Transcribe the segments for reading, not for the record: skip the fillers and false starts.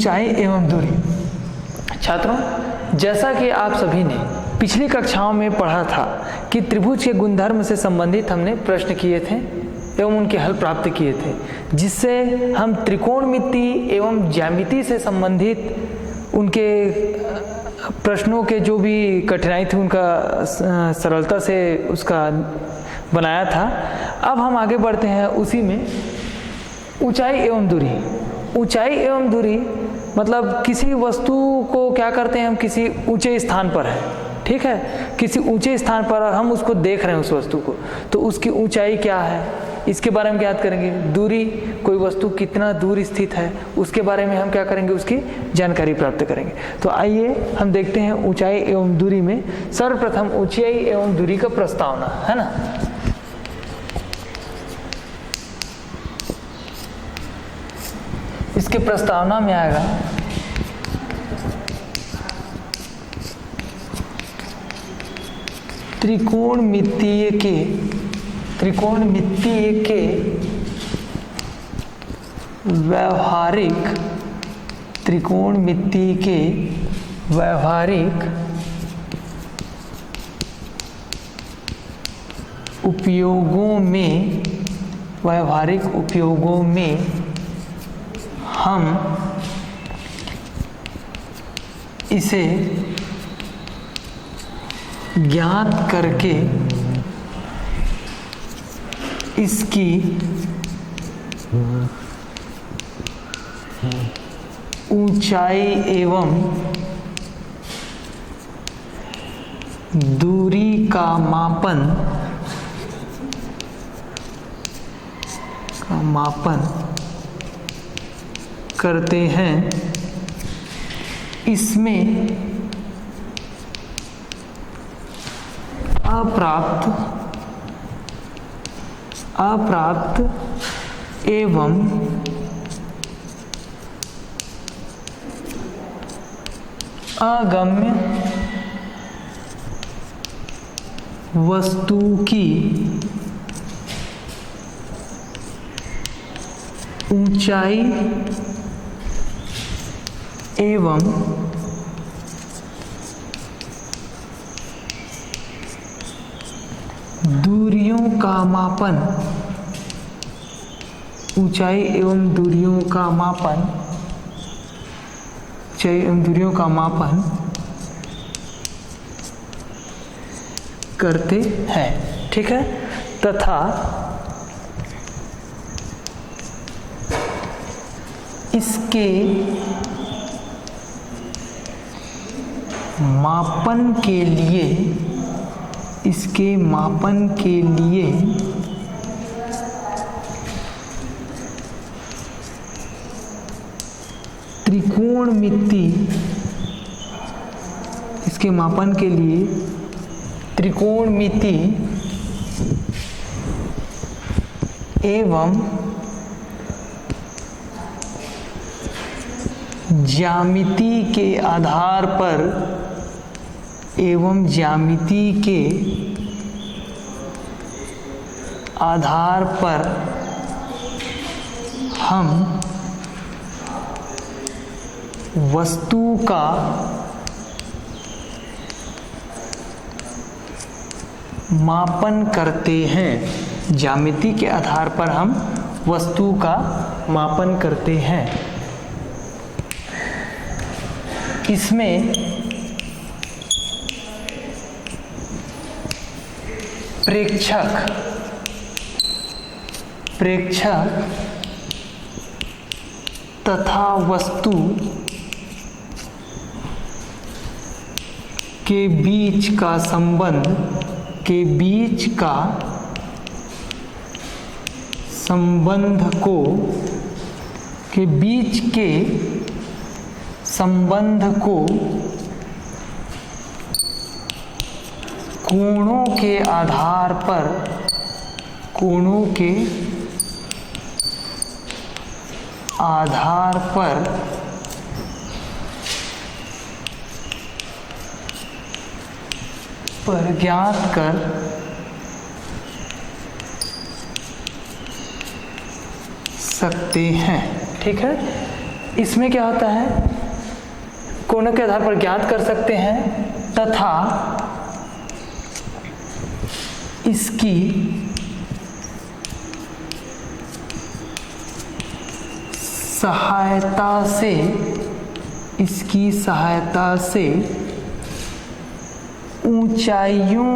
ऊंचाई एवं दूरी। छात्रों, जैसा कि आप सभी ने पिछली कक्षाओं में पढ़ा था कि त्रिभुज के गुणधर्म से संबंधित हमने प्रश्न किए थे एवं उनके हल प्राप्त किए थे, जिससे हम त्रिकोणमिति एवं ज्यामिति से संबंधित उनके प्रश्नों के जो भी कठिनाई थी उनका सरलता से उसका बनाया था। अब हम आगे बढ़ते हैं उसी में। ऊंचाई एवं दूरी। ऊंचाई एवं दूरी मतलब किसी वस्तु को क्या करते हैं हम, किसी ऊंचे स्थान पर है, ठीक है, किसी ऊंचे स्थान पर हम उसको देख रहे हैं उस वस्तु को, तो उसकी ऊंचाई क्या है इसके बारे में याद करेंगे। दूरी, कोई वस्तु कितना दूर स्थित है उसके बारे में हम क्या करेंगे, उसकी जानकारी प्राप्त करेंगे। तो आइए हम देखते हैं ऊंचाई एवं दूरी में। सर्वप्रथम ऊंचाई एवं दूरी का प्रस्तावना है ना। इसके प्रस्तावना में आएगा त्रिकोणमितीय के व्यावहारिक उपयोगों में हम इसे ज्ञात करके इसकी ऊंचाई एवं दूरी का मापन करते हैं। इसमें अप्राप्त एवं अगम्य वस्तु की ऊंचाई एवं दूरियों का मापन, ऊंचाई एवं दूरियों का मापन करते हैं, ठीक है। तथा इसके मापन के लिए त्रिकोणमिति एवं ज्यामिति के आधार पर हम वस्तु का मापन करते हैं। ज्यामिति के आधार पर हम वस्तु का मापन करते हैं। इसमें प्रेक्षक तथा वस्तु के बीच संबंध को कोणों के आधार पर ज्ञात कर सकते हैं, ठीक है। इसमें क्या होता है, कोणों के आधार पर ज्ञात कर सकते हैं तथा इसकी सहायता से ऊंचाइयों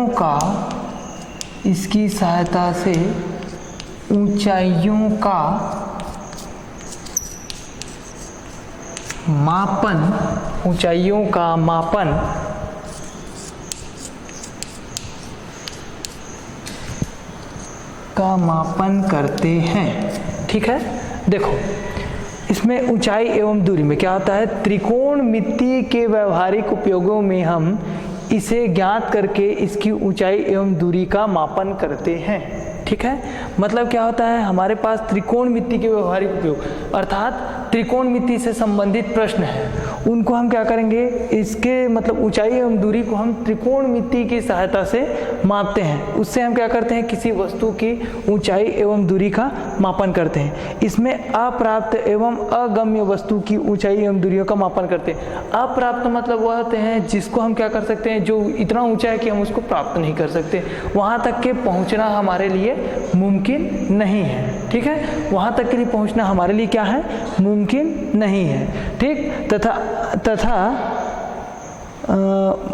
का मापन करते हैं। ठीक है, देखो इसमें ऊंचाई एवं दूरी में क्या होता है, त्रिकोणमिति के व्यवहारिक उपयोगों में हम इसे ज्ञात करके इसकी ऊंचाई एवं दूरी का मापन करते हैं। ठीक है, मतलब क्या होता है, हमारे पास त्रिकोणमिति के व्यवहारिक उपयोग अर्थात त्रिकोणमिति से संबंधित प्रश्न है, उनको हम क्या करेंगे, इसके मतलब ऊंचाई एवं दूरी को हम त्रिकोणमिति की सहायता से मापते हैं। उससे हम क्या करते हैं, किसी वस्तु की ऊंचाई एवं दूरी का मापन करते हैं। इसमें अप्राप्त एवं अगम्य वस्तु की ऊंचाई एवं दूरियों का मापन करते हैं। अप्राप्त मतलब वह होते हैं जिसको हम क्या कर सकते हैं, जो इतना ऊंचा है कि हम उसको प्राप्त नहीं कर सकते, वहाँ तक के पहुँचना हमारे लिए मुमकिन नहीं है। ठीक है, वहाँ तक के लिए पहुँचना हमारे लिए क्या है, मुमकिन नहीं है। ठीक, तथा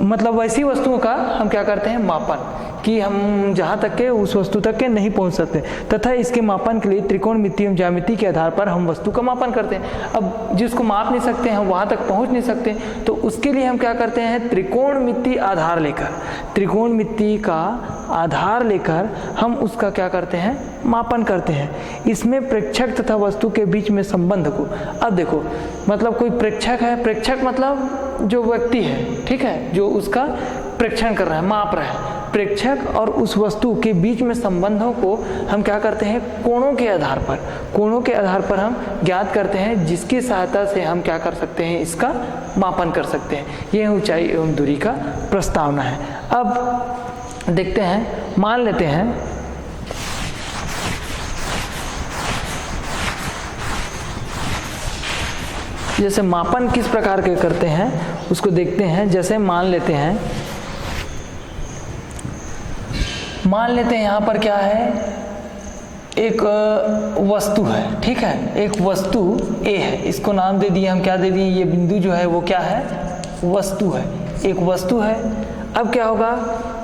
मतलब वैसी वस्तुओं का हम क्या करते हैं, मापन, कि हम जहाँ तक के उस वस्तु तक के नहीं पहुँच सकते, तथा इसके मापन के लिए त्रिकोणमिति एवं ज्यामिति के आधार पर हम वस्तु का मापन करते हैं। अब जिसको माप नहीं सकते हैं, वहाँ तक पहुँच नहीं सकते, तो उसके लिए हम क्या करते हैं, त्रिकोणमिति का आधार लेकर हम उसका क्या करते हैं, मापन करते हैं। इसमें प्रेक्षक तथा वस्तु के बीच में संबंध को, अब देखो मतलब कोई प्रेक्षक है, प्रेक्षक मतलब जो व्यक्ति है, ठीक है, जो उसका प्रेक्षण कर रहा है, माप रहा है, प्रेक्षक और उस वस्तु के बीच में संबंधों को हम क्या करते हैं, कोणों के आधार पर हम ज्ञात करते हैं, जिसकी सहायता से हम क्या कर सकते हैं, इसका मापन कर सकते हैं। यह ऊंचाई एवं दूरी का प्रस्तावना है। अब देखते हैं, मान लेते हैं जैसे मापन किस प्रकार के करते हैं उसको देखते हैं। जैसे मान लेते हैं यहाँ पर क्या है, एक वस्तु है, ठीक है, एक वस्तु A है, इसको नाम दे दिए हम, क्या दे दिए, ये बिंदु जो है वो क्या है, वस्तु है, एक वस्तु है। अब क्या होगा,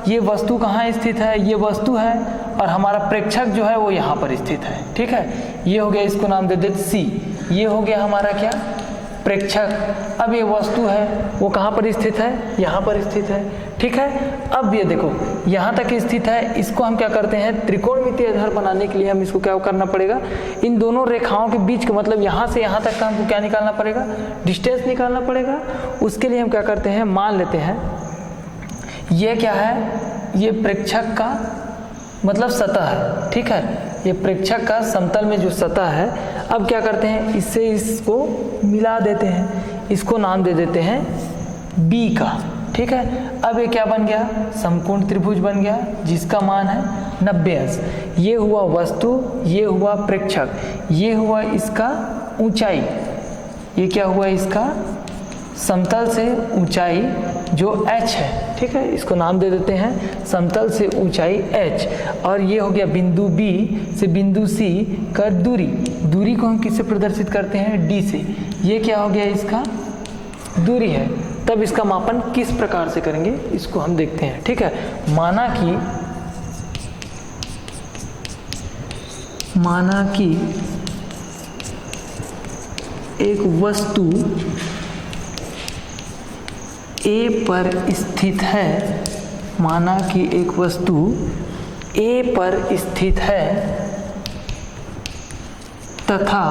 ये वस्तु कहाँ स्थित है, ये वस्तु है और हमारा प्रेक्षक जो है वो यहाँ पर स्थित है। ठीक है, ये हो गया, इसको नाम दे देते C, ये हो गया हमारा क्या, प्रेक्षक। अब ये वस्तु है वो कहाँ पर स्थित है, यहाँ पर स्थित है। ठीक है, अब ये देखो यहाँ तक स्थित है, इसको हम क्या करते हैं, त्रिकोणमितीय आधार बनाने के लिए हम इसको क्या करना पड़ेगा, इन दोनों रेखाओं के बीच का मतलब यहाँ से यहाँ तक का हमको क्या निकालना पड़ेगा, डिस्टेंस निकालना पड़ेगा। उसके लिए हम क्या करते हैं, मान लेते हैं ये क्या है, ये प्रेक्षक का मतलब सतह है। ठीक है, ये प्रेक्षक का समतल में जो सतह है। अब क्या करते हैं, इससे इसको मिला देते हैं, इसको नाम दे देते हैं B का। ठीक है, अब ये क्या बन गया, समकोण त्रिभुज बन गया, जिसका मान है 90 अंश। ये हुआ वस्तु, ये हुआ प्रेक्षक, ये हुआ इसका ऊंचाई, ये क्या हुआ, इसका समतल से ऊंचाई जो h है। ठीक है, इसको नाम दे देते हैं समतल से ऊंचाई h। और ये हो गया बिंदु B से बिंदु C का दूरी, दूरी को हम किससे प्रदर्शित करते हैं, D से। ये क्या हो गया, इसका दूरी है। तब इसका मापन किस प्रकार से करेंगे इसको हम देखते हैं। ठीक है, माना कि एक वस्तु A पर स्थित है, माना कि एक वस्तु A पर स्थित है तथा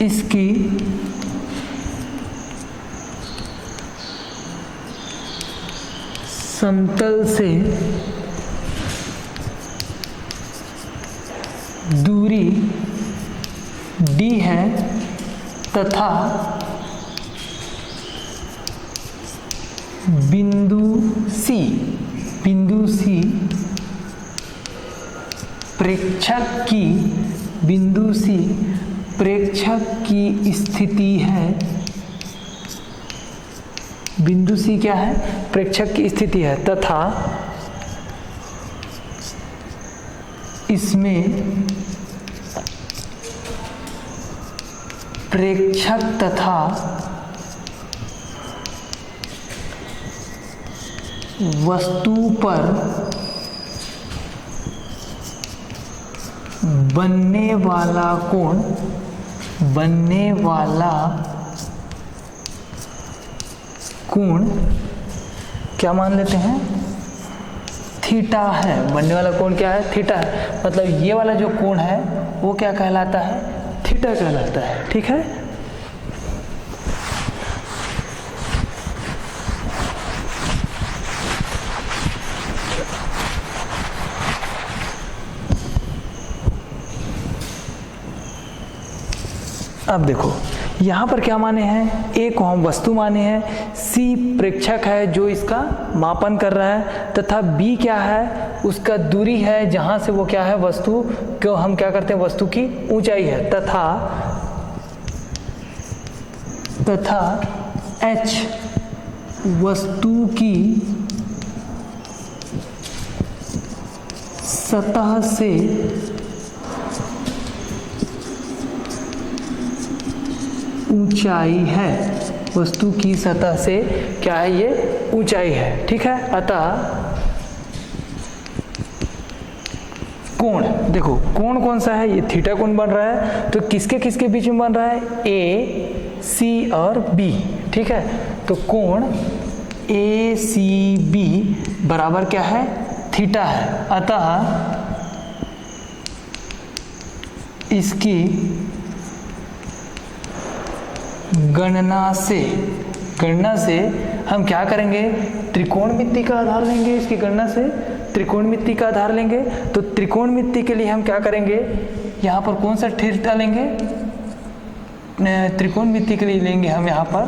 इसकी समतल से दूरी D है तथा बिंदु C प्रेक्षक की बिंदु C प्रेक्षक की स्थिति है, बिंदु सी क्या है, प्रेक्षक की स्थिति है, तथा इसमें प्रेक्षक तथा वस्तु पर बनने वाला कोण क्या मान लेते हैं, थीटा है। बनने वाला कोण क्या है, थीटा है। मतलब ये वाला जो कोण है वो क्या कहलाता है, थीटा कहलाता है। ठीक है, अब देखो यहाँ पर क्या माने हैं, ए को हम वस्तु माने हैं, सी प्रेक्षक है जो इसका मापन कर रहा है, तथा बी क्या है, उसका दूरी है जहाँ से वो क्या है, वस्तु को हम क्या करते हैं, वस्तु की ऊंचाई है, तथा एच वस्तु की सतह से ऊंचाई है, वस्तु की सतह से क्या है, ये ऊंचाई है। ठीक है, अतः कोण, देखो कोण कौन सा है, ये थीटा कोण बन रहा है, तो किसके किसके बीच में बन रहा है, ए सी और बी। ठीक है, तो कोण ए सी बी बराबर क्या है, थीटा है। अतः इसकी गणना से हम क्या करेंगे, त्रिकोणमिति का आधार लेंगे। इसकी गणना से त्रिकोणमिति का आधार लेंगे। तो त्रिकोणमिति के लिए हम क्या करेंगे, यहाँ पर कौन सा थीटा लेंगे, त्रिकोणमिति के लिए लेंगे हम यहाँ पर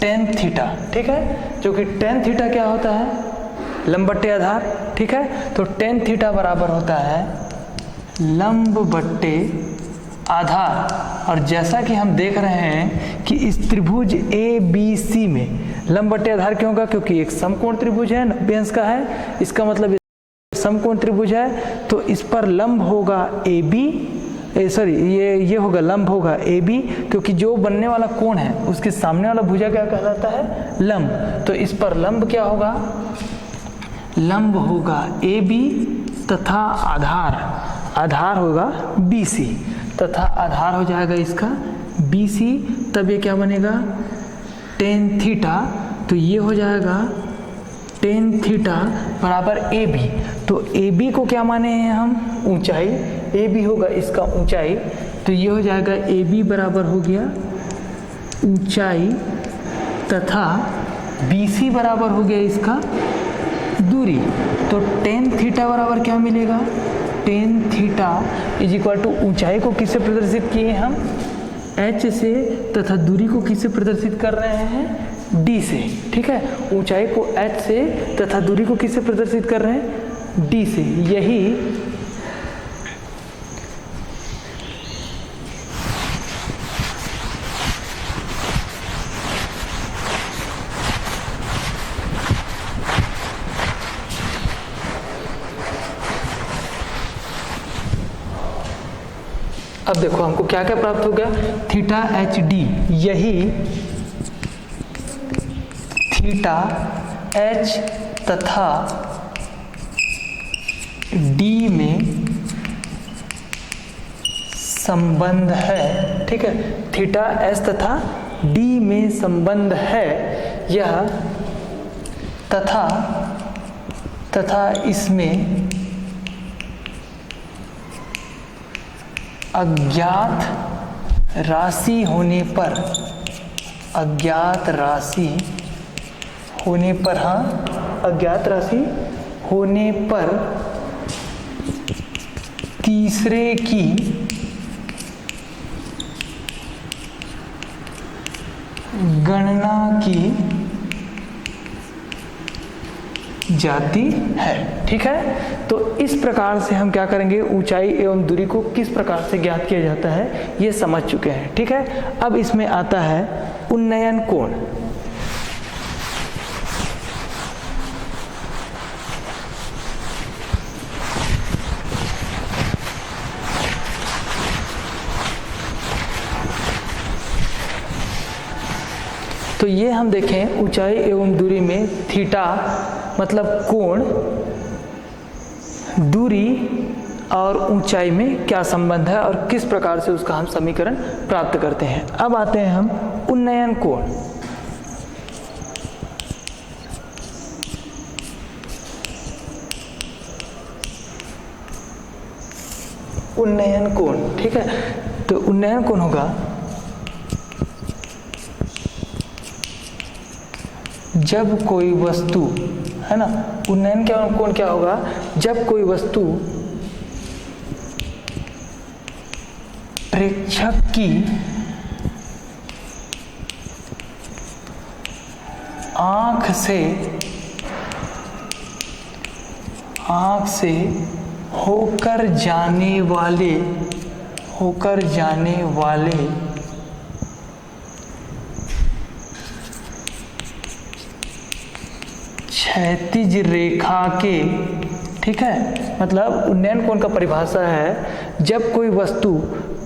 tan थीटा। ठीक है, जो कि tan थीटा क्या होता है, लंब बट्टे आधार। ठीक है, तो tan थीटा बराबर होता है लंब बट्टे आधार। और जैसा कि हम देख रहे हैं कि इस त्रिभुज ए बी सी में लंब बट्टे आधार क्यों होगा, क्योंकि एक समकोण त्रिभुज है, 90 अंश का है, इसका मतलब समकोण त्रिभुज है, तो इस पर लंब होगा ए बी, ये होगा लंब होगा ए बी, क्योंकि जो बनने वाला कोण है उसके सामने वाला भुजा क्या कहलाता है, लंब। तो इस पर लंब क्या होगा, लंब होगा ए बी तथा आधार होगा बी सी, तथा आधार हो जाएगा इसका बी सी। तब ये क्या बनेगा, tan थीटा। तो ये हो जाएगा tan थीटा बराबर ए बी। तो ए बी को क्या माने हैं हम, ऊंचाई, ए बी होगा इसका ऊंचाई। तो ये हो जाएगा ए बी बराबर हो गया ऊंचाई, तथा बी सी बराबर हो गया इसका दूरी। तो tan थीटा बराबर क्या मिलेगा, tan theta is equal to ऊंचाई को किससे प्रदर्शित किए हम, h से, तथा दूरी को किससे प्रदर्शित कर रहे हैं, d से। ठीक है, ऊंचाई को h से तथा दूरी को किससे प्रदर्शित कर रहे हैं, d से। यही अब देखो हमको क्या क्या प्राप्त हो गया, थीटा एच डी। यही थीटा एच तथा डी में संबंध है। ठीक है, थीटा एच तथा डी में संबंध है यह, तथा इसमें अज्ञात राशि होने पर, अज्ञात राशि होने पर तीसरे की गणना की जाती है। ठीक है, तो इस प्रकार से हम क्या करेंगे, ऊंचाई एवं दूरी को किस प्रकार से ज्ञात किया जाता है ये समझ चुके हैं। ठीक है, अब इसमें आता है उन्नयन कोण। तो ये हम देखें ऊंचाई एवं दूरी में थीटा मतलब कोण, दूरी और ऊंचाई में क्या संबंध है और किस प्रकार से उसका हम समीकरण प्राप्त करते हैं। अब आते हैं हम उन्नयन कोण। उन्नयन कोण, ठीक है, तो उन्नयन कोण होगा जब कोई वस्तु, है ना, उन्नयन कोण क्या होगा, जब कोई वस्तु प्रेक्षक की आंख से होकर जाने वाले क्षैतिज रेखा के, ठीक है, मतलब उन्नयन कोण का परिभाषा है जब कोई वस्तु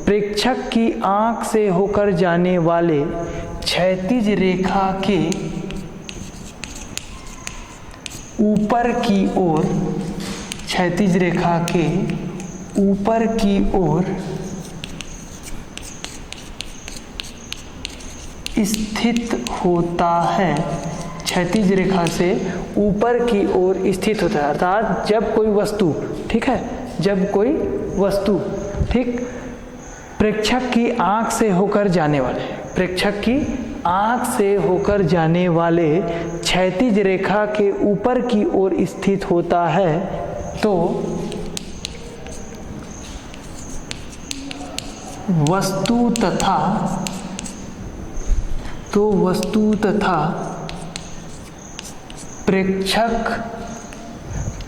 प्रेक्षक की आंख से होकर जाने वाले क्षैतिज रेखा के ऊपर की ओर, क्षैतिज रेखा के ऊपर की ओर स्थित होता है, क्षैतिज रेखा से ऊपर की ओर स्थित होता है। अर्थात जब कोई वस्तु, ठीक है, जब कोई वस्तु, ठीक, प्रेक्षक की आंख से होकर जाने वाले, प्रेक्षक की आंख से होकर जाने वाले क्षैतिज रेखा के ऊपर की ओर स्थित होता है, तो वस्तु तथा प्रेक्षक,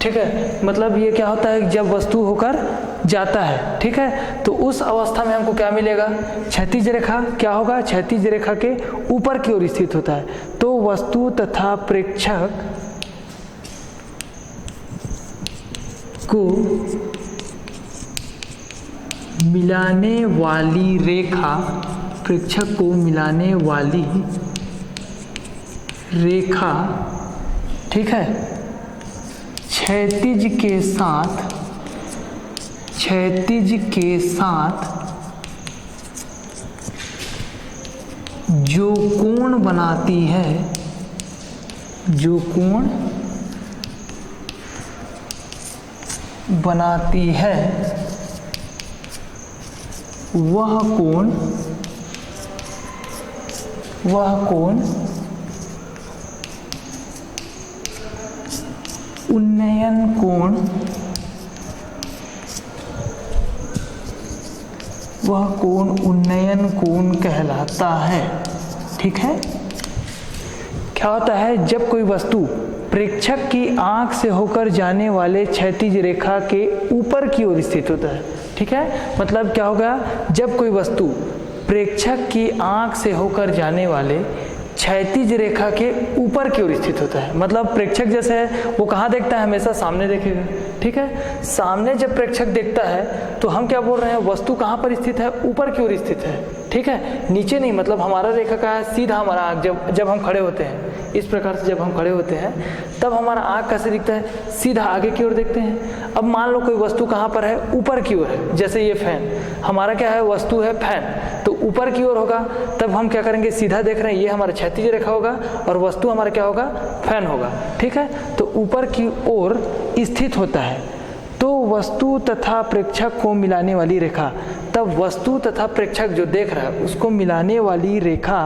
ठीक है, मतलब ये क्या होता है जब वस्तु होकर जाता है, ठीक है, तो उस अवस्था में हमको क्या मिलेगा, क्षैतिज रेखा क्या होगा, क्षैतिज रेखा के ऊपर की ओर स्थित होता है, तो वस्तु तथा प्रेक्षक को मिलाने वाली रेखा, प्रेक्षक को मिलाने वाली रेखा, ठीक है, क्षैतिज के साथ जो कोण बनाती है, जो कोण बनाती है वह कोण उन्नयन कोण, वह कोण उन्नयन कोण कहलाता है। ठीक है, क्या होता है जब कोई वस्तु प्रेक्षक की आंख से होकर जाने वाले क्षैतिज रेखा के ऊपर की ओर स्थित होता है, ठीक है, मतलब क्या होगा जब कोई वस्तु प्रेक्षक की आंख से होकर जाने वाले क्षैतिज रेखा के ऊपर की ओर स्थित होता है, मतलब प्रेक्षक जैसे है वो कहाँ देखता है, हमेशा सामने देखेगा, ठीक है, सामने जब प्रेक्षक देखता है तो हम क्या बोल रहे हैं, वस्तु कहाँ पर स्थित है, ऊपर की ओर स्थित है, ठीक है, नीचे नहीं, मतलब हमारा रेखा का है सीधा हमारा आँख, जब हम खड़े होते हैं इस प्रकार से, जब हम खड़े होते हैं तब हमारा आँख कैसे दिखता है, सीधा आगे की ओर देखते हैं। अब मान लो कोई वस्तु कहाँ पर है, ऊपर की ओर है, जैसे ये फैन, हमारा क्या है, वस्तु है फैन, तो ऊपर की ओर होगा, तब हम क्या करेंगे, सीधा देख रहे हैं, ये हमारा क्षैतिज रेखा होगा और वस्तु हमारा क्या होगा, फैन होगा, ठीक है, तो ऊपर की ओर स्थित होता है, तो वस्तु तथा प्रेक्षक को मिलाने वाली रेखा, तब वस्तु तथा प्रेक्षक जो देख रहा है उसको मिलाने वाली रेखा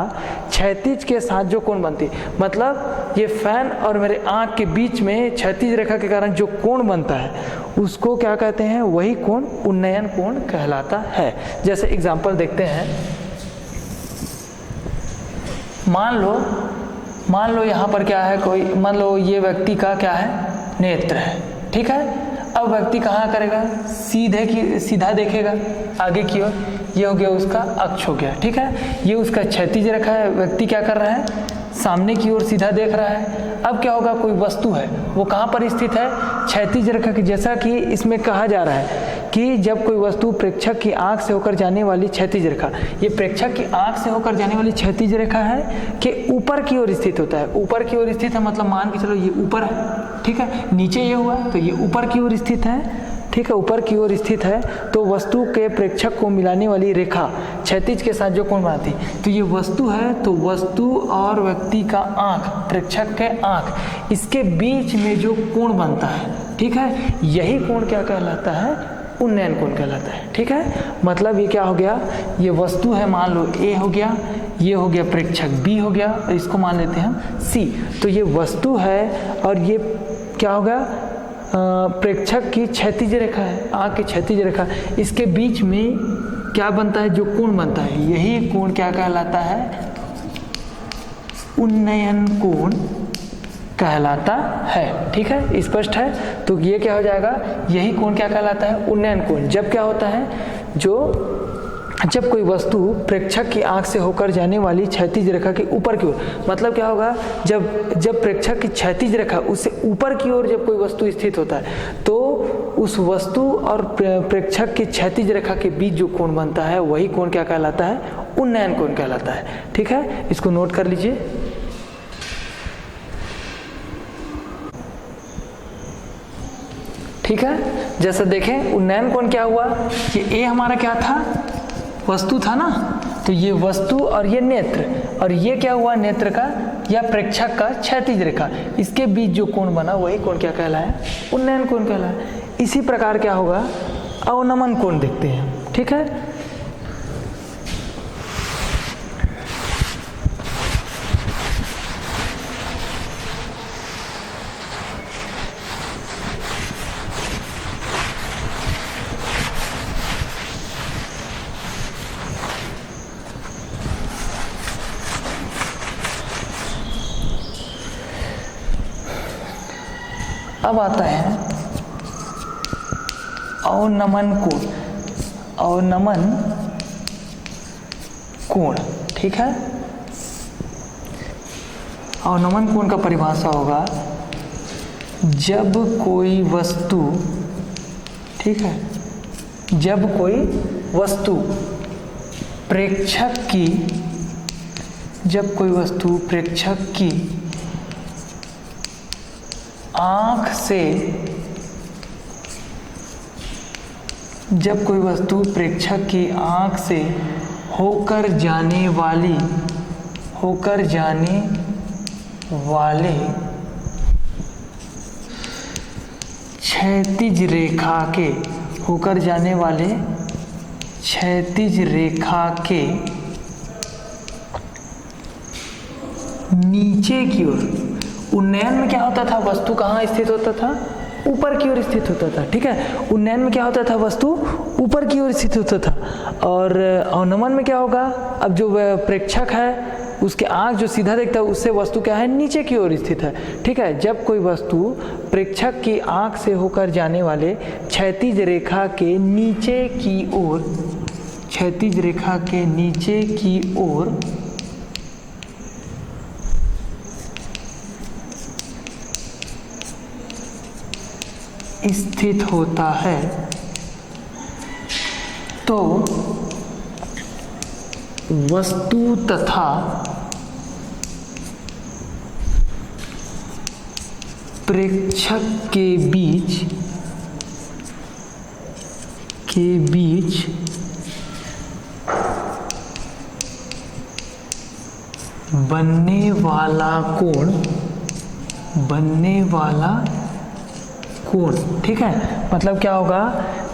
क्षैतिज के साथ जो कोण बनती है, मतलब ये फैन और मेरे आँख के बीच में क्षैतिज रेखा के कारण जो कोण बनता है उसको क्या कहते हैं, वही कोण उन्नयन कोण कहलाता है। जैसे एग्जाम्पल देखते हैं, मान लो यहाँ पर क्या है, कोई मान लो ये व्यक्ति का क्या है, नेत्र है। ठीक है, अब व्यक्ति कहाँ करेगा, सीधा देखेगा आगे की ओर, ये हो गया उसका अक्ष हो गया। ठीक है, ये उसका क्षैतिज रेखा है, व्यक्ति क्या कर रहा है, सामने की ओर सीधा देख रहा है। अब क्या होगा, कोई वस्तु है वो कहाँ पर स्थित है, क्षैतिज रेखा की, जैसा कि इसमें कहा जा रहा है कि जब कोई वस्तु प्रेक्षक की आंख से होकर जाने वाली क्षैतिज रेखा, ये प्रेक्षक की आंख से होकर जाने वाली क्षैतिज रेखा है कि ऊपर की ओर स्थित होता है। ऊपर की ओर स्थित है मतलब मान के चलो ये ऊपर है। ठीक है, नीचे ये हुआ तो ये ऊपर की ओर स्थित है। ठीक है, ऊपर की ओर स्थित है तो वस्तु के प्रेक्षक को मिलाने वाली रेखा क्षैतिज के साथ जो कोण बनाती, तो ये वस्तु है, तो वस्तु और व्यक्ति का आंख, प्रेक्षक के आंख, इसके बीच में जो कोण बनता है, ठीक है, यही कोण क्या कहलाता है, उन्नयन कोण कहलाता है। ठीक है, मतलब ये क्या हो गया, ये वस्तु है, मान लो ए हो गया, ये हो गया प्रेक्षक बी हो गया, और इसको मान लेते हैं हम सी। तो ये वस्तु है और ये क्या होगा, प्रेक्षक की क्षैतिज रेखा है, आंख की क्षैतिज रेखा, इसके बीच में क्या बनता है, जो कोण बनता है, यही कोण क्या कहलाता है, उन्नयन कोण कहलाता है। ठीक है, स्पष्ट है। तो ये क्या हो जाएगा, यही कोण क्या कहलाता है, उन्नयन कोण। जब क्या होता है, जब कोई वस्तु प्रेक्षक की आंख से होकर जाने वाली क्षैतिज रेखा के ऊपर की ओर, मतलब क्या होगा, जब प्रेक्षक की क्षैतिज रेखा उससे ऊपर की ओर जब कोई वस्तु स्थित होता है, तो उस वस्तु और प्रेक्षक की क्षैतिज रेखा के बीच जो कोण बनता है, वही कोण क्या कहलाता है, उन्नयन कोण कहलाता है। ठीक है, इसको नोट कर लीजिए। ठीक है, जैसा देखें उन्नयन कोण क्या हुआ, ये ए हमारा क्या था, वस्तु था ना, तो ये वस्तु और ये नेत्र, और ये क्या हुआ, नेत्र का या प्रेक्षक का क्षैतिज रेखा, इसके बीच जो कोण बना वही कोण क्या कहलाया, उन्नयन कोण कहलाया। इसी प्रकार क्या होगा, अवनमन कोण देखते हैं। ठीक है, अब आता है अवनमन कोण। अवनमन कोण, ठीक है, अवनमन कोण का परिभाषा होगा, जब कोई वस्तु, ठीक है, जब कोई वस्तु प्रेक्षक की, जब कोई वस्तु प्रेक्षक की आंख से, जब कोई वस्तु प्रेक्षक की आंख से होकर जाने वाले क्षैतिज रेखा के, होकर जाने वाले क्षैतिज रेखा के नीचे की ओर, उन्नयन में क्या होता था, वस्तु कहाँ स्थित होता था, ऊपर की ओर स्थित होता था। ठीक है, उन्नयन में क्या होता था, वस्तु ऊपर की ओर स्थित होता था, और अवनमन में क्या होगा, अब जो प्रेक्षक है उसके आंख जो सीधा देखता है उससे वस्तु क्या है, नीचे की ओर स्थित है। ठीक है, जब कोई वस्तु प्रेक्षक की आंख से होकर जाने वाले क्षैतिज रेखा के नीचे की ओर, क्षैतिज रेखा के नीचे की ओर स्थित होता है, तो वस्तु तथा प्रेक्षक के बीच बनने वाला कोण, ठीक है, मतलब क्या होगा,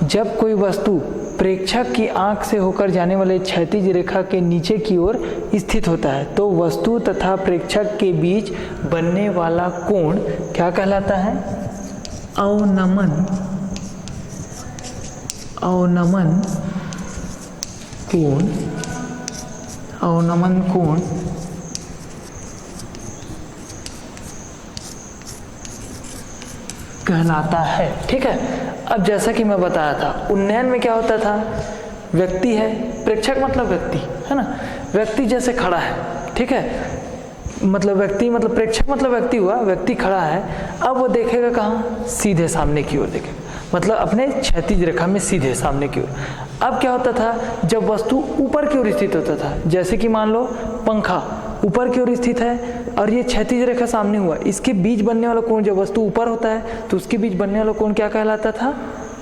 जब कोई वस्तु प्रेक्षक की आंख से होकर जाने वाले क्षैतिज रेखा के नीचे की ओर स्थित होता है, तो वस्तु तथा प्रेक्षक के बीच बनने वाला कोण क्या कहलाता है, अवनमन कोण कहलाता है। ठीक है, अब जैसा कि मैं बताया था, उन्नयन में क्या होता था, व्यक्ति है, प्रेक्षक मतलब व्यक्ति है ना, व्यक्ति जैसे खड़ा है, ठीक है, मतलब व्यक्ति मतलब प्रेक्षक मतलब व्यक्ति हुआ, व्यक्ति खड़ा है, अब वो देखेगा कहाँ, सीधे सामने की ओर देखेगा, मतलब अपने क्षैतिज रेखा में सीधे सामने की ओर। अब क्या होता था, जब वस्तु ऊपर की ओर स्थित होता था, जैसे कि मान लो पंखा ऊपर की ओर स्थित है और ये क्षैतिज रेखा सामने हुआ, इसके बीच बनने वाला कोण, जब वस्तु ऊपर होता है तो उसके बीच बनने वाला कोण क्या कहलाता था,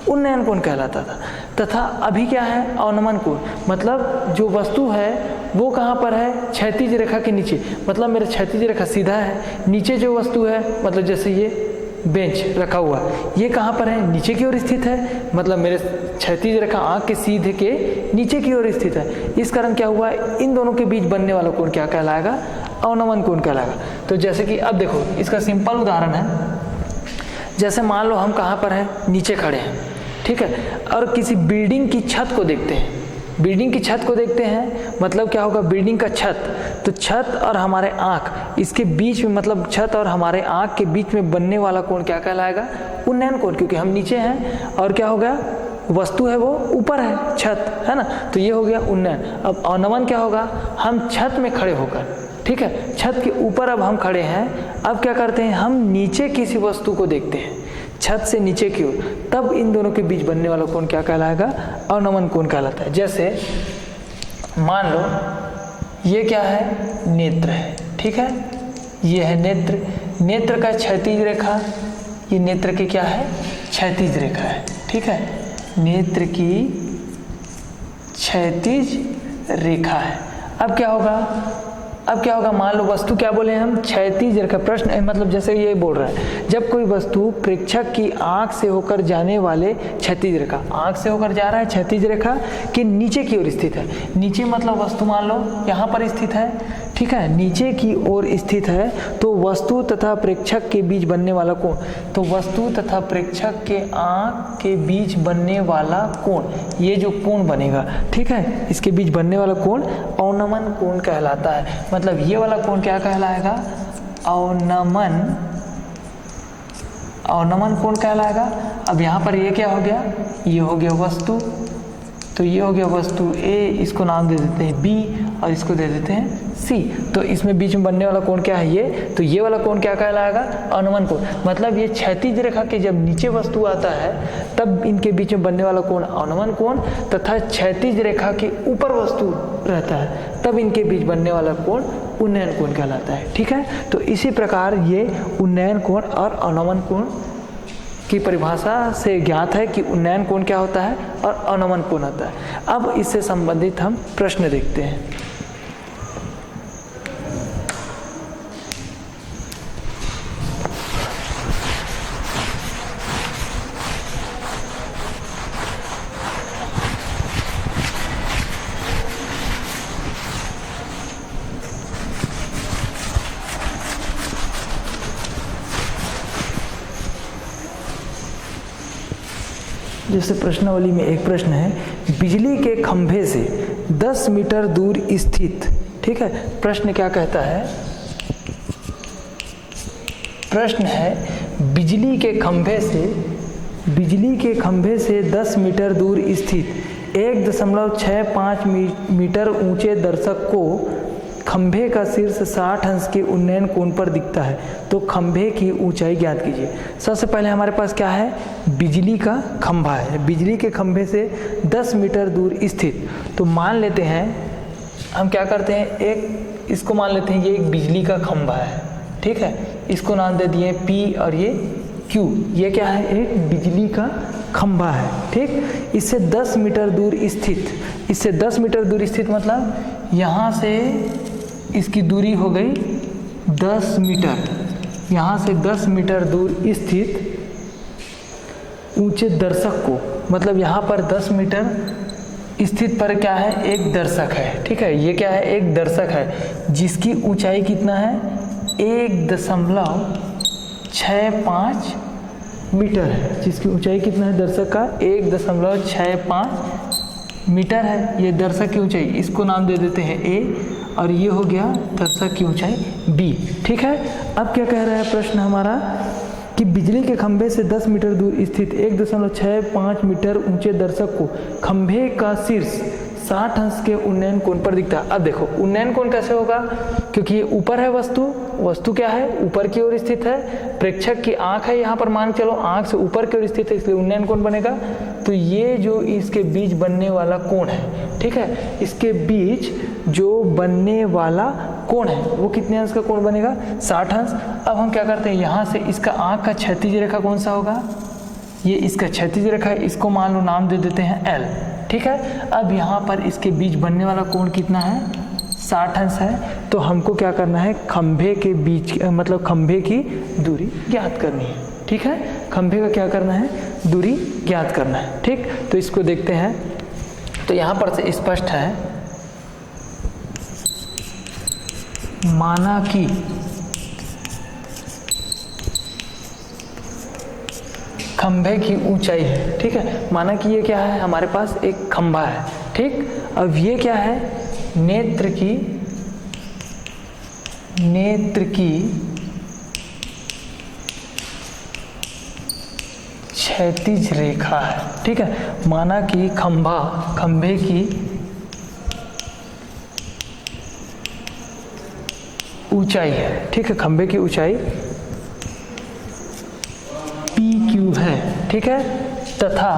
उन्नयन कोण कहलाता था। तथा अभी क्या है, अवनमन कोण, मतलब जो वस्तु है वो कहाँ पर है, क्षैतिज रेखा के नीचे, मतलब मेरा क्षैतिज रेखा सीधा है, नीचे जो वस्तु है, मतलब जैसे ये बेंच रखा हुआ, ये कहाँ पर है, नीचे की ओर स्थित है, मतलब मेरे क्षैतिज रेखा आँख के सीधे के नीचे की ओर स्थित है। इस कारण क्या हुआ, इन दोनों के बीच बनने वाला कोण क्या कहलाएगा, अवनमन कोण कहलाएगा। तो जैसे कि अब देखो, इसका सिंपल उदाहरण है, जैसे मान लो हम कहाँ पर हैं, नीचे खड़े हैं, ठीक है, और किसी बिल्डिंग की छत को देखते हैं, बिल्डिंग की छत को देखते हैं, मतलब क्या होगा, बिल्डिंग का छत, तो छत और हमारे आँख इसके बीच में, मतलब छत और हमारे आँख के बीच में बनने वाला कोण क्या कहलाएगा, उन्नयन कोण, क्योंकि हम नीचे हैं और क्या हो गया, वस्तु है वो ऊपर है, छत है ना, तो ये हो गया उन्नयन। अब अवनमन क्या होगा, हम छत में खड़े होकर, ठीक है, छत के ऊपर अब हम खड़े हैं, अब क्या करते हैं, हम नीचे किसी वस्तु को देखते हैं, छत से नीचे की ओर, तब इन दोनों के बीच बनने वाला कोण क्या कहलाएगा, अवनमन कोण कहलाता है। जैसे मान लो ये क्या है, नेत्र है, ठीक है, ये है नेत्र, नेत्र का क्षैतिज रेखा, ये नेत्र की क्या है, क्षैतिज रेखा है, ठीक है, नेत्र की क्षैतिज रेखा है। अब क्या होगा, अब क्या होगा, मान लो वस्तु क्या बोले हम, क्षैतिज रेखा, प्रश्न मतलब जैसे ये बोल रहा है, जब कोई वस्तु प्रेक्षक की आंख से होकर जाने वाले क्षैतिज रेखा, आंख से होकर जा रहा है, क्षैतिज रेखा के नीचे की ओर स्थित है, नीचे मतलब वस्तु मान लो यहाँ पर स्थित है, ठीक है, नीचे की ओर स्थित है, तो वस्तु तथा प्रेक्षक के बीच बनने वाला कोण, तो वस्तु तथा प्रेक्षक के आंख के बीच बनने वाला कोण, ये जो कोण बनेगा, ठीक है, इसके बीच बनने वाला कोण अवनमन कोण कहलाता है। मतलब ये वाला कोण क्या कहलाएगा, अवनमन, अवनमन कोण कहलाएगा। अब यहाँ पर ये क्या हो गया, ये हो गया वस्तु, तो ये हो गया वस्तु ए, इसको नाम दे देते हैं बी और इसको दे देते हैं सी, तो इसमें बीच में बनने वाला कोण क्या है, ये, तो ये वाला कोण क्या कहलाएगा, अवनमन कोण। मतलब ये क्षैतिज रेखा के जब नीचे वस्तु आता है तब इनके बीच में बनने वाला कोण अवनमन कोण, तथा क्षैतिज रेखा के ऊपर वस्तु रहता है तब इनके बीच बनने वाला कोण उन्नयन कोण कहलाता है। ठीक है, तो इसी प्रकार ये उन्नयन कोण और अवनमन कोण की परिभाषा से ज्ञात है कि उन्नयन कोण क्या होता है और अवनमन कोण होता है। अब इससे संबंधित हम प्रश्न देखते हैं। जैसे प्रश्नावली में एक प्रश्न है, बिजली के खंभे से 10 मीटर दूर स्थित, ठीक है, प्रश्न क्या कहता है, प्रश्न है बिजली के खंभे से 10 मीटर दूर स्थित 1.65 मीटर ऊंचे दर्शक को खंभे का शीर्ष 60 अंश के उन्नयन कोण पर दिखता है, तो खंभे की ऊंचाई ज्ञात कीजिए। सबसे पहले हमारे पास क्या है, बिजली का खंभा है, बिजली के खंभे से 10 मीटर दूर स्थित, तो मान लेते हैं हम क्या करते हैं, एक इसको मान लेते हैं ये एक बिजली का खंभा है, ठीक है, इसको नाम दे दिए P और ये Q, ये क्या है, एक बिजली का खंभा है, ठीक, इससे 10 मीटर दूर स्थित, इससे 10 मीटर दूर स्थित मतलब यहाँ से इसकी दूरी हो गई 10 मीटर, यहाँ से 10 मीटर दूर स्थित ऊंचे दर्शक को, मतलब यहाँ पर 10 मीटर स्थित पर क्या है, एक दर्शक है, ठीक है, ये क्या है, एक दर्शक है जिसकी ऊंचाई कितना है, 1.65 मीटर है, जिसकी ऊंचाई कितना है दर्शक का, 1.65 मीटर है, ये दर्शक की ऊंचाई, इसको नाम दे देते हैं A और ये हो गया दर्शक की ऊंचाई B। ठीक है, अब क्या कह रहा है प्रश्न हमारा कि कि बिजली के खंभे से 10 मीटर दूर स्थित 1.65 मीटर ऊंचे दर्शक को खंभे का शीर्ष 60 अंश के उन्नयन कोण पर दिखता है। अब देखो उन्नयन कोण कैसे होगा, क्योंकि ये ऊपर है वस्तु क्या है, ऊपर की ओर स्थित है, प्रेक्षक की आंख है, यहाँ पर मान चलो आंख से ऊपर की ओर स्थित है, इसलिए उन्नयन कोण बनेगा। तो ये जो इसके बीच बनने वाला कोण है, ठीक है, इसके बीच जो बनने वाला कोण है वो कितने अंश का कोण बनेगा, 60 अंश। अब हम क्या करते हैं, यहाँ से इसका आंख का क्षैतिज रेखा कौन सा होगा, ये इसका क्षैतिज रेखा है, इसको मान लो नाम दे देते हैं L, ठीक है। अब यहाँ पर इसके बीच बनने वाला कोण कितना है, 60 अंश है। तो हमको क्या करना है, खंभे के बीच मतलब खंभे की दूरी ज्ञात करनी है, ठीक है। खंभे का क्या करना है, दूरी ज्ञात करना है, ठीक। तो इसको देखते हैं, तो यहाँ पर से स्पष्ट है, माना कि खंभे की ऊंचाई है, ठीक है। माना कि ये क्या है, हमारे पास एक खंभा है, ठीक। अब ये क्या है, नेत्र की क्षैतिज रेखा है, ठीक है। माना कि खंभे की ऊंचाई है, ठीक है, खंभे की ऊंचाई PQ है, ठीक है, तथा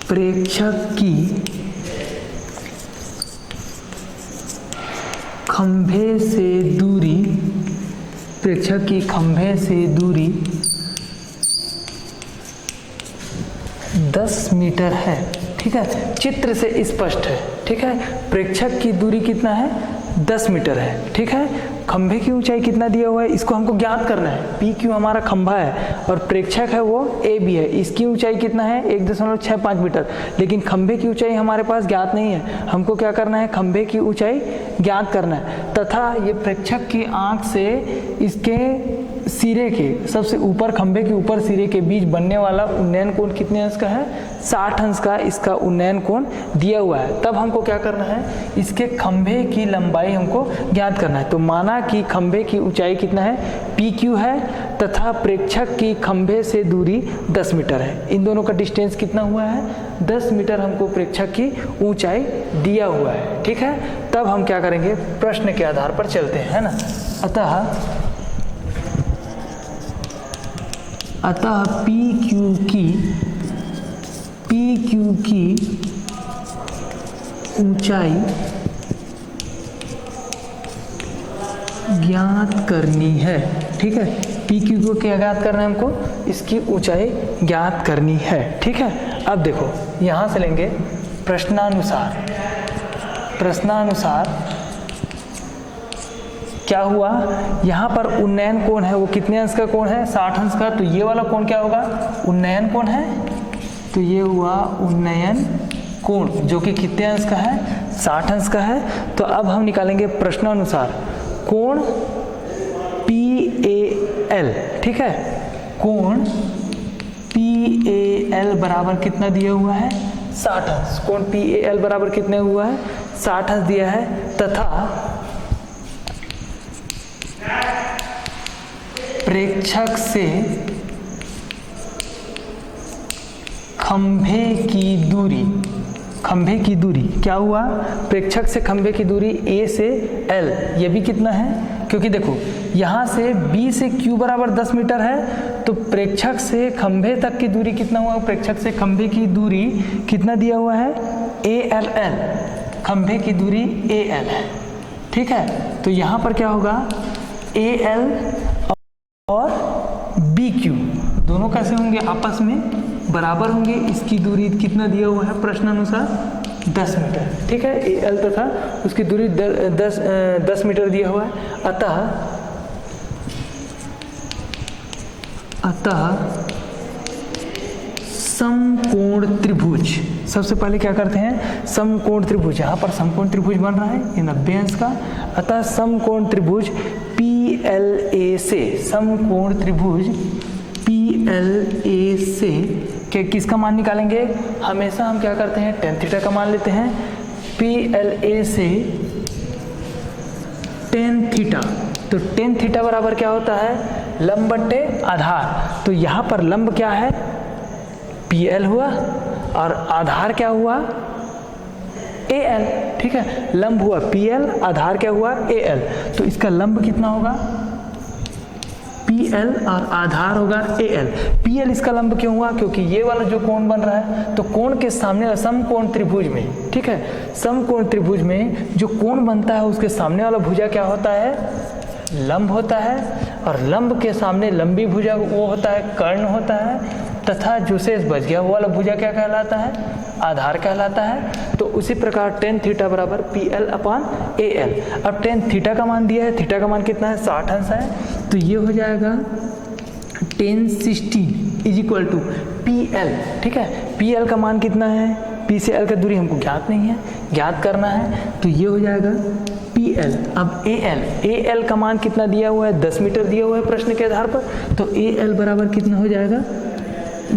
प्रेक्षक की खंभे से दूरी 10 मीटर है, ठीक है। चित्र से स्पष्ट है, ठीक है। प्रेक्षक की दूरी कितना है, 10 मीटर है, ठीक है। खंभे की ऊंचाई कितना दिया हुआ है, इसको हमको ज्ञात करना है। PQ हमारा खंभा है और प्रेक्षक है वो AB है, इसकी ऊंचाई कितना है, 1.65 मीटर। लेकिन खंभे की ऊंचाई हमारे पास ज्ञात नहीं है, हमको क्या करना है, खंभे की ऊंचाई ज्ञात करना है। तथा ये प्रेक्षक की आंख से इसके सिरे के सबसे ऊपर, खंभे के ऊपर सिरे के बीच बनने वाला उन्नयन कोण कितने अंश का है, 60 अंश का इसका उन्नयन कोण दिया हुआ है। तब हमको क्या करना है, इसके खंभे की लंबाई हमको ज्ञात करना है। तो माना कि खंभे की ऊंचाई कितना है, PQ है, तथा प्रेक्षक की खंभे से दूरी 10 मीटर है। इन दोनों का डिस्टेंस कितना हुआ है, 10 मीटर हमको प्रेक्षक की ऊंचाई दिया हुआ है, ठीक है। तब हम क्या करेंगे, प्रश्न के आधार पर चलते हैं, है ना। अतः PQ की ऊंचाई ज्ञात करनी है, ठीक है। PQ को क्या ज्ञात करना है हमको, इसकी ऊंचाई ज्ञात करनी है, ठीक है। अब देखो यहाँ से लेंगे प्रश्नानुसार क्या हुआ, यहाँ पर उन्नयन कोण है वो कितने अंश का कोण है, 60 अंश का। तो ये वाला कोण क्या होगा, उन्नयन कोण है, तो ये हुआ उन्नयन कोण जो कि कितने अंश का है, 60 अंश का है। तो अब हम निकालेंगे प्रश्नानुसार कोण PAL, ठीक है। कोण PAL बराबर कितना दिया हुआ है, 60 अंश। कोण PAL बराबर कितने हुआ है, 60 अंश दिया है। तथा प्रेक्षक से खंभे की दूरी क्या हुआ, प्रेक्षक से खंभे की दूरी A से L, ये भी कितना है, क्योंकि देखो यहाँ से B से Q बराबर 10 मीटर है, तो प्रेक्षक से खंभे तक की दूरी कितना हुआ, प्रेक्षक से खंभे की दूरी कितना दिया हुआ है, ALL, खंभे की दूरी AL है, ठीक है। तो यहाँ पर क्या होगा, AL और BQ दोनों कैसे होंगे, आपस में बराबर होंगे। इसकी दूरी कितना दिया हुआ है प्रश्नानुसार, 10 मीटर, ठीक है। AL तथा उसकी दूरी 10 मीटर दिया हुआ है। अतः समकोण त्रिभुज, सबसे पहले क्या करते हैं, समकोण त्रिभुज, यहाँ पर समकोण त्रिभुज बन रहा है ये 90 अंश का। अतः समकोण त्रिभुज PLA से, समकोण त्रिभुज PLA से किसका मान निकालेंगे? हमेशा हम क्या करते हैं, टेन थीटा का मान लेते हैं। PLA से टेन थीटा, तो टेन थीटा बराबर क्या होता है? लंब बट्टे आधार। तो यहाँ पर लंब क्या है? PL हुआ और आधार क्या हुआ? AL। ठीक है, लंब हुआ PL, आधार क्या हुआ? AL। तो इसका लंब कितना होगा? PL और आधार होगा AL। PL इसका लंब क्यों हुआ? क्योंकि ये वाला जो कोण बन रहा है, तो कोण के सामने समकोण त्रिभुज में, ठीक है, समकोण त्रिभुज में जो कोण बनता है उसके सामने वाला भुजा क्या होता है? लंब होता है। और लंब के सामने लंबी भुजा वो होता है कर्ण होता है, तथा जो शेष बच गया वो वाला भुजा क्या कहलाता है? आधार कहलाता है। तो उसी प्रकार टेन थीटा बराबर PL अपॉन AL। अब टेन थीटा का मान दिया है, थीटा का मान कितना है? 60 अंश है। तो ये हो जाएगा 1060 इज इक्वल टू PL। ठीक है, PL का मान कितना है? P से L का दूरी हमको ज्ञात नहीं है, ज्ञात करना है। तो ये हो जाएगा PL। अब AL का मान कितना दिया हुआ है? 10 मीटर दिया हुआ है प्रश्न के आधार पर। तो AL बराबर कितना हो जाएगा?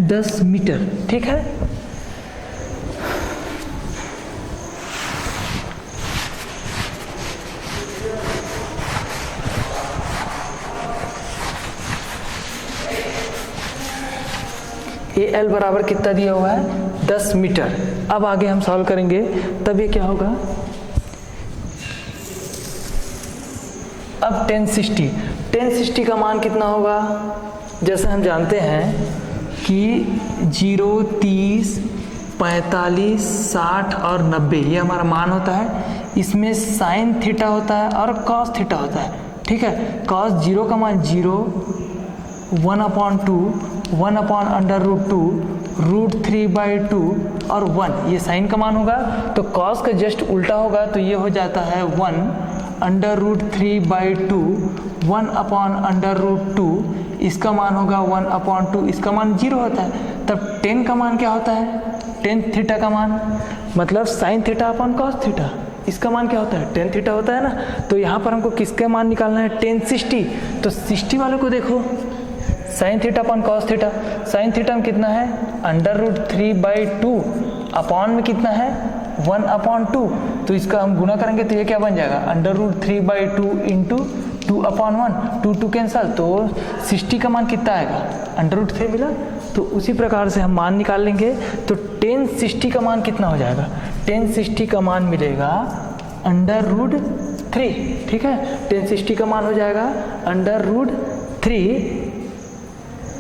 10 मीटर। ठीक है, AL बराबर कितना दिया हुआ है? 10 मीटर। अब आगे हम सॉल्व करेंगे, तब ये क्या होगा? अब 1060 का मान कितना होगा? जैसे हम जानते हैं कि 0, 30, 45, 60 और 90 ये हमारा मान होता है। इसमें साइन थीटा होता है और कॉस थीटा होता है। ठीक है, कॉस 0 का मान 0, 1/2, 1/√2, √3/2 और 1, ये साइन का मान होगा। तो कॉस का जस्ट उल्टा होगा, तो ये हो जाता है 1/√3/2, 1/√2, इसका मान होगा 1/2, इसका मान 0 होता है। तब 10 का मान क्या होता है? 10 थीटा का मान मतलब sine theta upon cos theta, इसका मान क्या होता है? 10 थीटा होता है ना। तो यहाँ पर हमको किसका मान निकालना है? 1060। तो 60 वाले को देखो, sine theta upon cos theta. Sine theta में कितना है? √3/2, अपॉन में कितना है? 1/2। तो इसका हम गुना करेंगे तो ये क्या बन जाएगा? √3/2 इंटू 2/1, 2 कैंसल, तो 60 का मान कितना आएगा? √3 मिला। तो उसी प्रकार से हम मान निकाल लेंगे। तो 1060 का मान कितना हो जाएगा? 1060 का मान मिलेगा √3। ठीक है, 1060 का मान हो जाएगा √3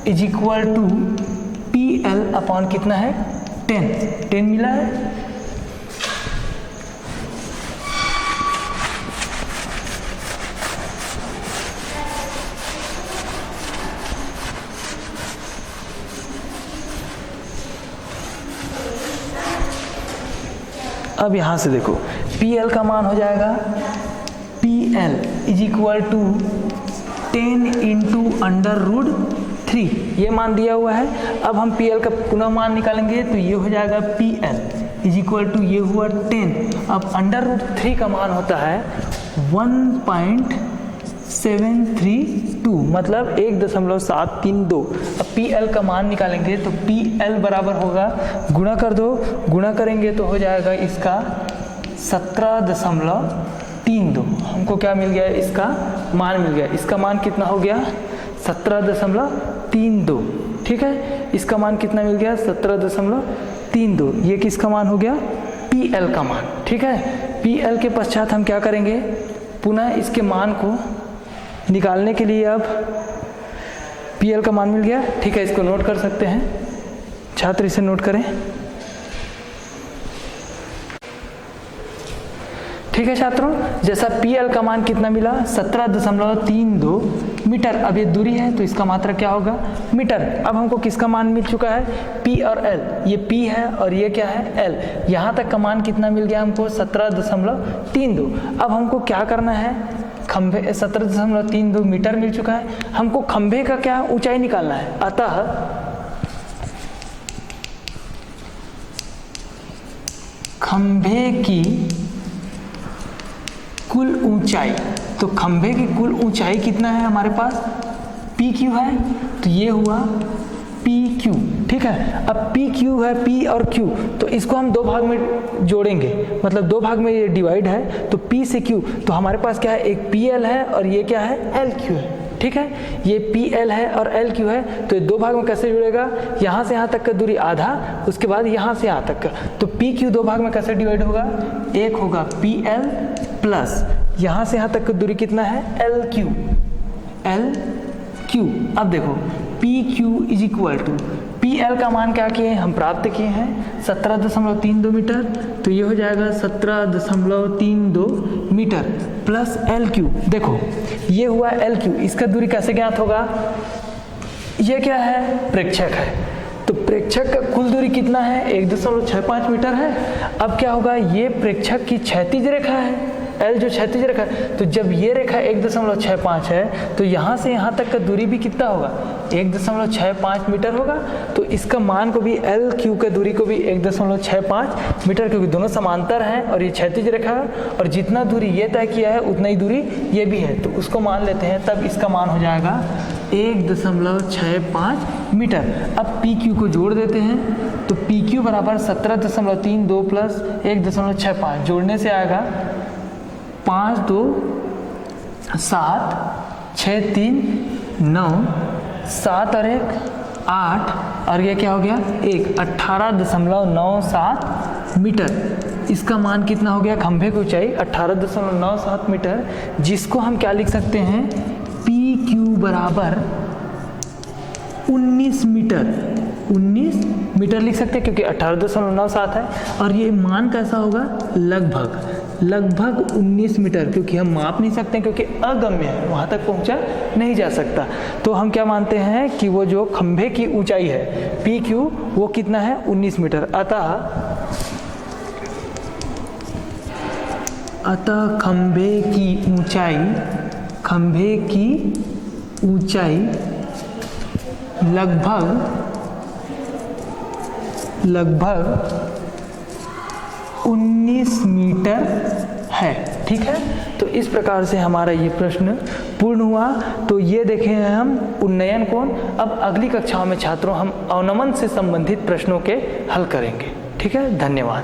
is equal to PL upon कितना है? 10 मिला है। अब यहां से देखो, PL का मान हो जाएगा PL is equal to 10 into √3, ये मान दिया हुआ है। अब हम PL का पुनः मान निकालेंगे तो ये हो जाएगा PL इज इक्वल टू, ये हुआ 10। अब √3 का मान होता है 1.732, मतलब 1.732। अब PL का मान निकालेंगे तो PL बराबर होगा, गुणा कर दो, गुणा करेंगे तो हो जाएगा इसका 17.32। हमको क्या मिल गया? इसका मान मिल गया। इसका मान कितना हो गया? 17.32। ठीक है, इसका मान कितना मिल गया? 17.32। ये किसका मान हो गया? PL का मान। ठीक है, PL के पश्चात हम क्या करेंगे? पुनः इसके मान को निकालने के लिए अब PL का मान मिल गया। ठीक है, इसको नोट कर सकते हैं, छात्र इसे नोट करें। ठीक है छात्रों, जैसा PL का मान कितना मिला? 17.32 मीटर। अब ये दूरी है तो इसका मात्रक क्या होगा? मीटर। अब हमको किसका मान मिल चुका है? P और L। ये P है और ये क्या है? L। यहाँ तक का मान कितना मिल गया हमको? 17.32। अब हमको क्या करना है? खंभे 17.32 मीटर मिल चुका है, हमको खंभे का क्या ऊंचाई निकालना है। अतः खंभे की कुल ऊंचाई, तो खंभे की कुल ऊंचाई कितना है हमारे पास? PQ है, तो ये हुआ PQ। ठीक ठीक है। अब पी क्यू है, पी और क्यू, तो इसको हम दो भाग में जोड़ेंगे, मतलब दो भाग में ये डिवाइड है, तो पी से क्यू, तो हमारे पास क्या है, एक पी एल है और ये क्या है, एल क्यू है। ठीक है, ये पी एल है और एल क्यू है, तो ये दो भाग में कैसे जुड़ेगा, यहाँ से यहाँ तक का दूरी आधा, उसके बाद यहाँ से यहाँ तक का, तो पी क्यू दो भाग में कैसे डिवाइड होगा, एक होगा पी एल प्लस यहाँ से यहाँ तक का दूरी कितना है, एल क्यू, एल क्यू। अब देखो P Q is equal to, P L का मान क्या किए हम प्राप्त किए हैं 17.32 मीटर, तो ये हो जाएगा 17.32 मीटर प्लस एल क्यू। देखो ये हुआ एल क्यू, इसका दूरी कैसे ज्ञात होगा, ये क्या है, प्रेक्षक है, तो प्रेक्षक का कुल दूरी कितना है, 1.65 मीटर है। अब क्या होगा, ये प्रेक्षक की क्षैतिज रेखा है, एल जो क्षैतिज रेखा है, तो जब ये रेखा 1.65 है तो यहाँ से यहाँ तक का दूरी भी कितना होगा, 1.65 मीटर होगा। तो इसका मान को भी, एल क्यू का दूरी को भी 1.65 मीटर, क्योंकि दोनों समांतर हैं और ये क्षैतिज रेखा है, और जितना दूरी ये तय किया है उतना ही दूरी ये भी है, तो उसको मान लेते हैं, तब इसका मान हो जाएगा 1.65 मीटर। अब पी क्यू को जोड़ देते हैं, तो पी क्यू बराबर 17.32 प्लस 1.65, जोड़ने से आएगा 5 2 7 6 3 9 7 और 1 8, और ये क्या हो गया 1, 18.97 मीटर। इसका मान कितना हो गया, खंभे की ऊंचाई 18.97 मीटर, जिसको हम क्या लिख सकते हैं, पी क्यू बराबर 19 मीटर, 19 मीटर लिख सकते हैं, क्योंकि 18.97 है, और ये मान कैसा होगा, लगभग 19 मीटर, क्योंकि हम माप नहीं सकते क्योंकि अगम्य है, वहाँ तक पहुँचा नहीं जा सकता। तो हम क्या मानते हैं कि वो जो खंभे की ऊंचाई है पी क्यू, वो कितना है, 19 मीटर। अतः खंभे की ऊंचाई लगभग 19 मीटर है। ठीक है, तो इस प्रकार से हमारा ये प्रश्न पूर्ण हुआ। तो ये देखे हैं हम उन्नयन कोण। अब अगली कक्षाओं में छात्रों हम अवनमन से संबंधित प्रश्नों के हल करेंगे। ठीक है, धन्यवाद।